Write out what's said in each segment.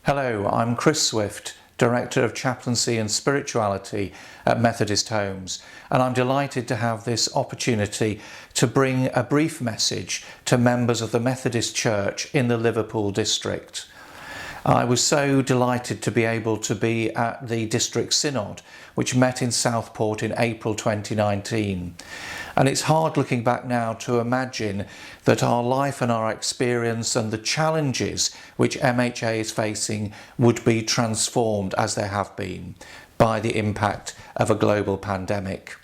Hello, I'm Chris Swift, Director of Chaplaincy and Spirituality at Methodist Homes, and I'm delighted to have this opportunity to bring a brief message to members of the Methodist Church in the Liverpool District. I was so delighted to be able to be at the District Synod, which met in Southport in April 2019. And it's hard looking back now to imagine that our life and our experience and the challenges which MHA is facing would be transformed as they have been by the impact of a global pandemic.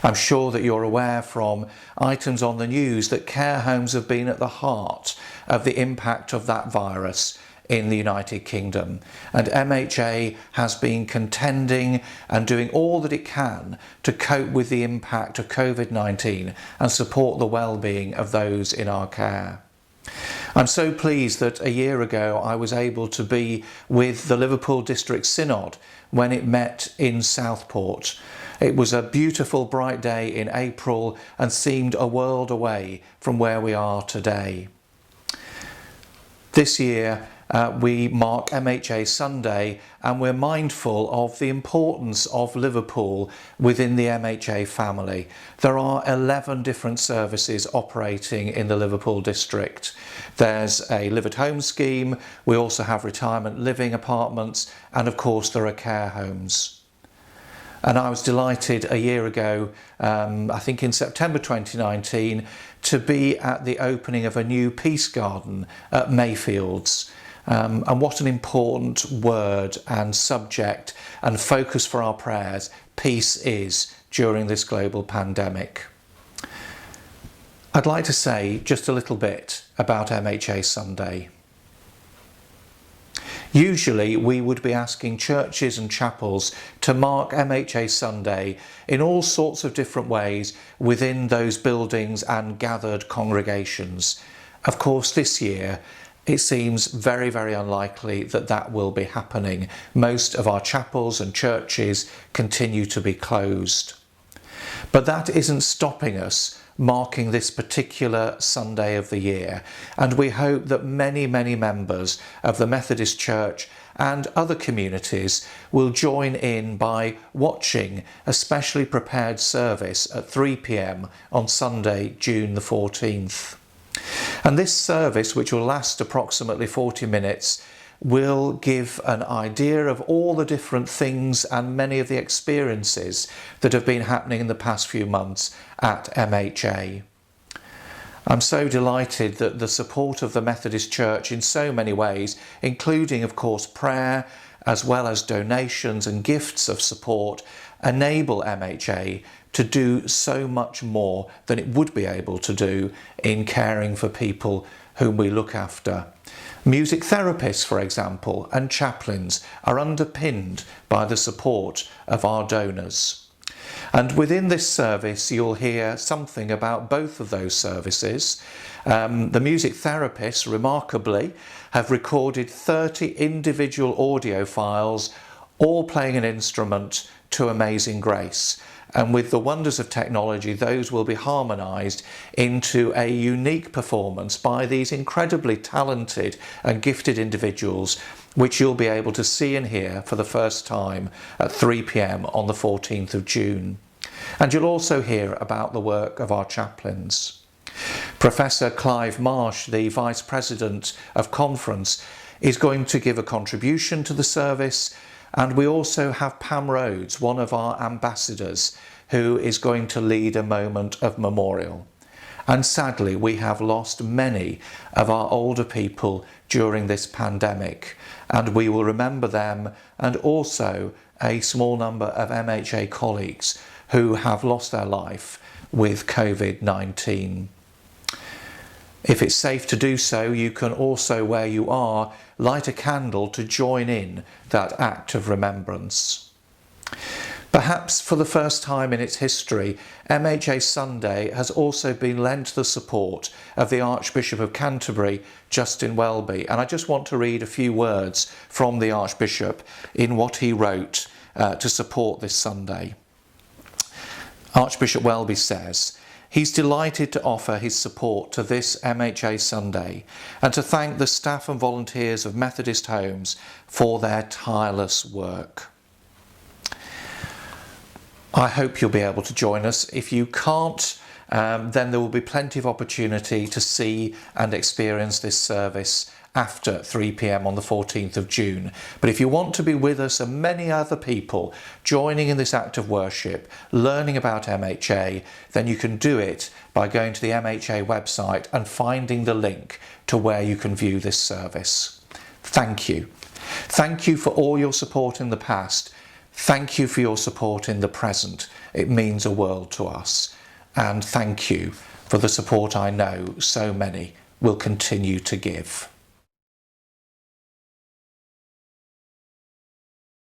I'm sure that you're aware from items on the news that care homes have been at the heart of the impact of that virus in the United Kingdom, and MHA has been contending and doing all that it can to cope with the impact of COVID-19 and support the well-being of those in our care. I'm so pleased that a year ago I was able to be with the Liverpool District Synod when it met in Southport. It was a beautiful bright day in April and seemed a world away from where we are today. This year we mark MHA Sunday, and we're mindful of the importance of Liverpool within the MHA family. There are 11 different services operating in the Liverpool District. There's a Live at Home scheme, we also have retirement living apartments, and of course there are care homes. And I was delighted a year ago, I think in September 2019, to be at the opening of a new peace garden at Mayfields. And what an important word and subject and focus for our prayers peace is during this global pandemic. I'd like to say just a little bit about MHA Sunday. Usually we would be asking churches and chapels to mark MHA Sunday in all sorts of different ways within those buildings and gathered congregations. Of course, this year it seems very, very unlikely that that will be happening. Most of our chapels and churches continue to be closed. But that isn't stopping us marking this particular Sunday of the year, and we hope that many, many members of the Methodist Church and other communities will join in by watching a specially prepared service at 3 p.m. on Sunday, June the 14th. And this service, which will last approximately 40 minutes, will give an idea of all the different things and many of the experiences that have been happening in the past few months at MHA. I'm so delighted that the support of the Methodist Church in so many ways, including of course prayer, as well as donations and gifts of support, enable MHA to do so much more than it would be able to do in caring for people whom we look after. Music therapists, for example, and chaplains are underpinned by the support of our donors. And within this service you'll hear something about both of those services. The music therapists, remarkably, have recorded 30 individual audio files, all playing an instrument to Amazing Grace. And with the wonders of technology, those will be harmonised into a unique performance by these incredibly talented and gifted individuals, which you'll be able to see and hear for the first time at 3 p.m. on the 14th of June. And you'll also hear about the work of our chaplains. Professor Clive Marsh, the Vice President of Conference, is going to give a contribution to the service. And we also have Pam Rhodes, one of our ambassadors, who is going to lead a moment of memorial. And sadly, we have lost many of our older people during this pandemic, and we will remember them, and also a small number of MHA colleagues who have lost their life with COVID-19. If it's safe to do so, you can also, where you are, light a candle to join in that act of remembrance. Perhaps for the first time in its history, MHA Sunday has also been lent the support of the Archbishop of Canterbury, Justin Welby, and I just want to read a few words from the Archbishop in what he wrote to support this Sunday. Archbishop Welby says, He's delighted to offer his support to this MHA Sunday and to thank the staff and volunteers of Methodist Homes for their tireless work. I hope you'll be able to join us. If you can't, then there will be plenty of opportunity to see and experience this service after 3 p.m. on the 14th of June. But if you want to be with us and many other people joining in this act of worship, learning about MHA, then you can do it by going to the MHA website and finding the link to where you can view this service. Thank you. Thank you for all your support in the past. Thank you for your support in the present. It means a world to us. And thank you for the support I know so many will continue to give.